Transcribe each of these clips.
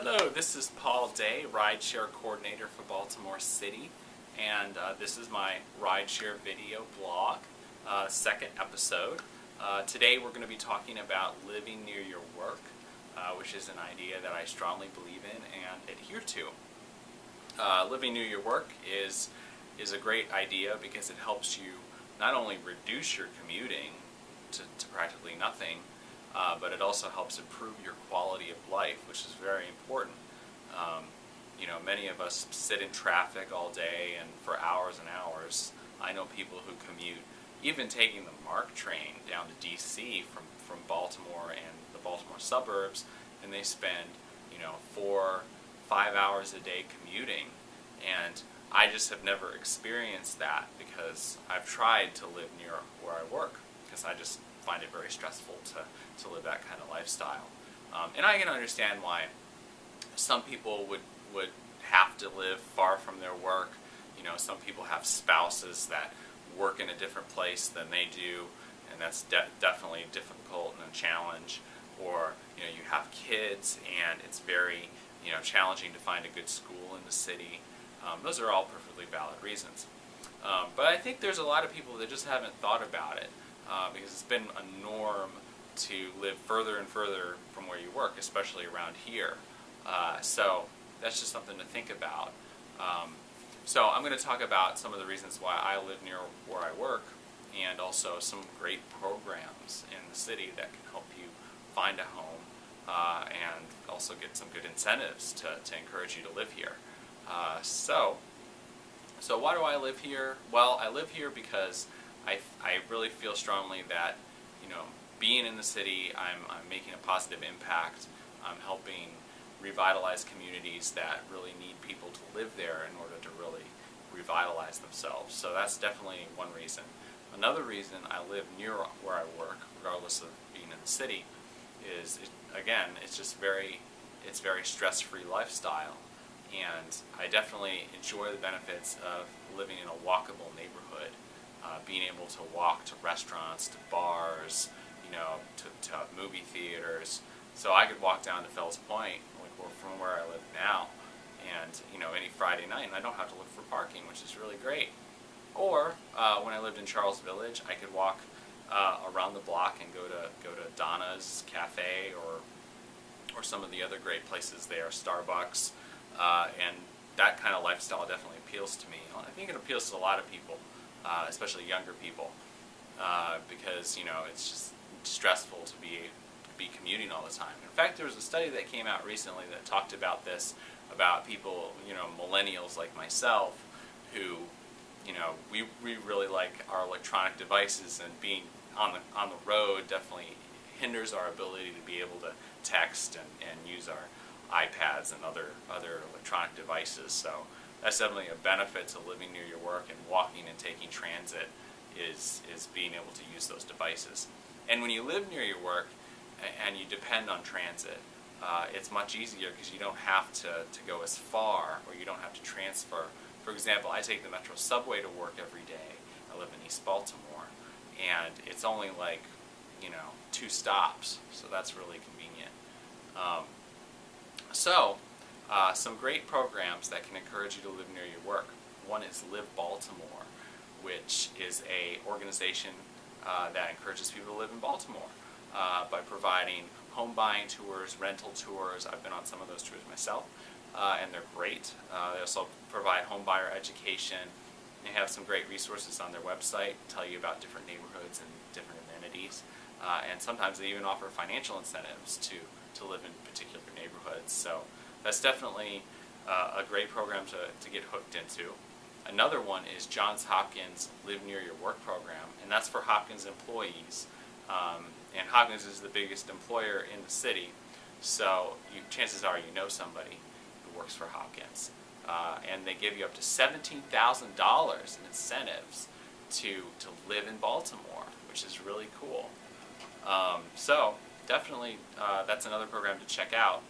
Hello, this is Paul Day, Rideshare Coordinator for Baltimore City, and this is my Rideshare video blog, second episode. Today we're going to be talking about living near your work, which is an idea that I strongly believe in and adhere to. Living near your work is a great idea because it helps you not only reduce your commuting to practically nothing, but it also helps improve your quality of life, which is very important. Many of us sit in traffic all day and for hours and hours. I know people who commute, even taking the MARC train down to D.C. from Baltimore and the Baltimore suburbs, and they spend 4-5 hours a day commuting. And I just have never experienced that because I've tried to live near where I work, because I just find it very stressful to live that kind of lifestyle. And I can understand why some people would have to live far from their work. Some people have spouses that work in a different place than they do, and that's definitely difficult and a challenge. Or you have kids and it's very challenging to find a good school in the city. Those are all perfectly valid reasons. But I think there's a lot of people that just haven't thought about it. Because it's been a norm to live further and further from where you work, especially around here. So that's just something to think about. So I'm going to talk about some of the reasons why I live near where I work, and also some great programs in the city that can help you find a home and also get some good incentives to encourage you to live here. So why do I live here? Well, I live here because I really feel strongly that, being in the city, I'm making a positive impact. I'm helping revitalize communities that really need people to live there in order to really revitalize themselves. So that's definitely one reason. Another reason I live near where I work, regardless of being in the city, is, again, it's very stress-free lifestyle. And I definitely enjoy the benefits of living in a walkable neighborhood. Being able to walk to restaurants, to bars, to movie theaters. So I could walk down to Fells Point, from where I live now, and any Friday night, and I don't have to look for parking, which is really great. Or when I lived in Charles Village, I could walk around the block and go to Donna's Cafe or some of the other great places there, Starbucks, and that kind of lifestyle definitely appeals to me. I think it appeals to a lot of people. Especially younger people, because it's just stressful to be commuting all the time. In fact, there was a study that came out recently that talked about this, about people, millennials like myself, who, we really like our electronic devices, and being on the road definitely hinders our ability to be able to text and use our iPads and other electronic devices. So that's definitely a benefit to living near your work, and walking and taking transit is being able to use those devices. And when you live near your work and you depend on transit, it's much easier because you don't have to go as far, or you don't have to transfer. For example, I take the Metro subway to work every day. I live in East Baltimore, and it's only 2 stops, so that's really convenient. Some great programs that can encourage you to live near your work. One is Live Baltimore, which is a organization that encourages people to live in Baltimore by providing home buying tours, rental tours. I've been on some of those tours myself, and they're great. They also provide home buyer education. They have some great resources on their website, tell you about different neighborhoods and different amenities, and sometimes they even offer financial incentives to live in particular neighborhoods. So that's definitely a great program to get hooked into. Another one is Johns Hopkins Live Near Your Work program, and that's for Hopkins employees. And Hopkins is the biggest employer in the city, so chances are you know somebody who works for Hopkins. And they give you up to $17,000 in incentives to live in Baltimore, which is really cool. So definitely that's another program to check out.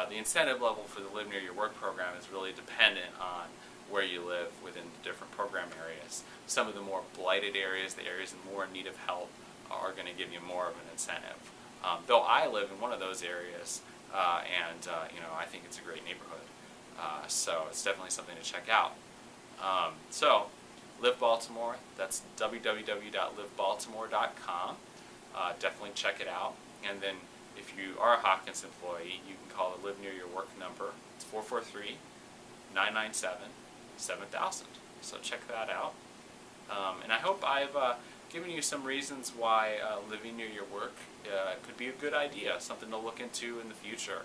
The incentive level for the Live Near Your Work program is really dependent on where you live within the different program areas. Some of the more blighted areas, the areas in more need of help, are going to give you more of an incentive. Though I live in one of those areas, I think it's a great neighborhood. So it's definitely something to check out. So Live Baltimore, that's www.livebaltimore.com. Definitely check it out. And then if you are a Hawkins employee, you can call the Live Near Your Work number. It's 443-997-7000. So check that out. And I hope I've given you some reasons why living near your work could be a good idea, something to look into in the future.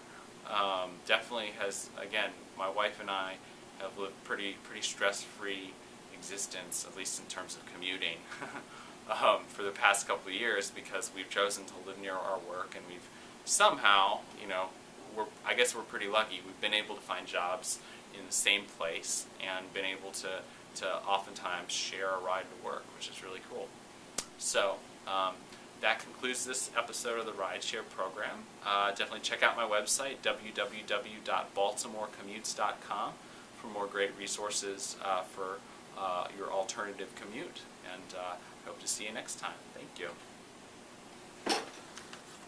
Definitely has, again, my wife and I have lived pretty stress-free existence, at least in terms of commuting, for the past couple of years, because we've chosen to live near our work, and we've somehow, I guess we're pretty lucky. We've been able to find jobs in the same place and been able to oftentimes share a ride to work, which is really cool. So that concludes this episode of the Rideshare program. Definitely check out my website, www.baltimorecommutes.com, for more great resources for your alternative commute. And I hope to see you next time. Thank you.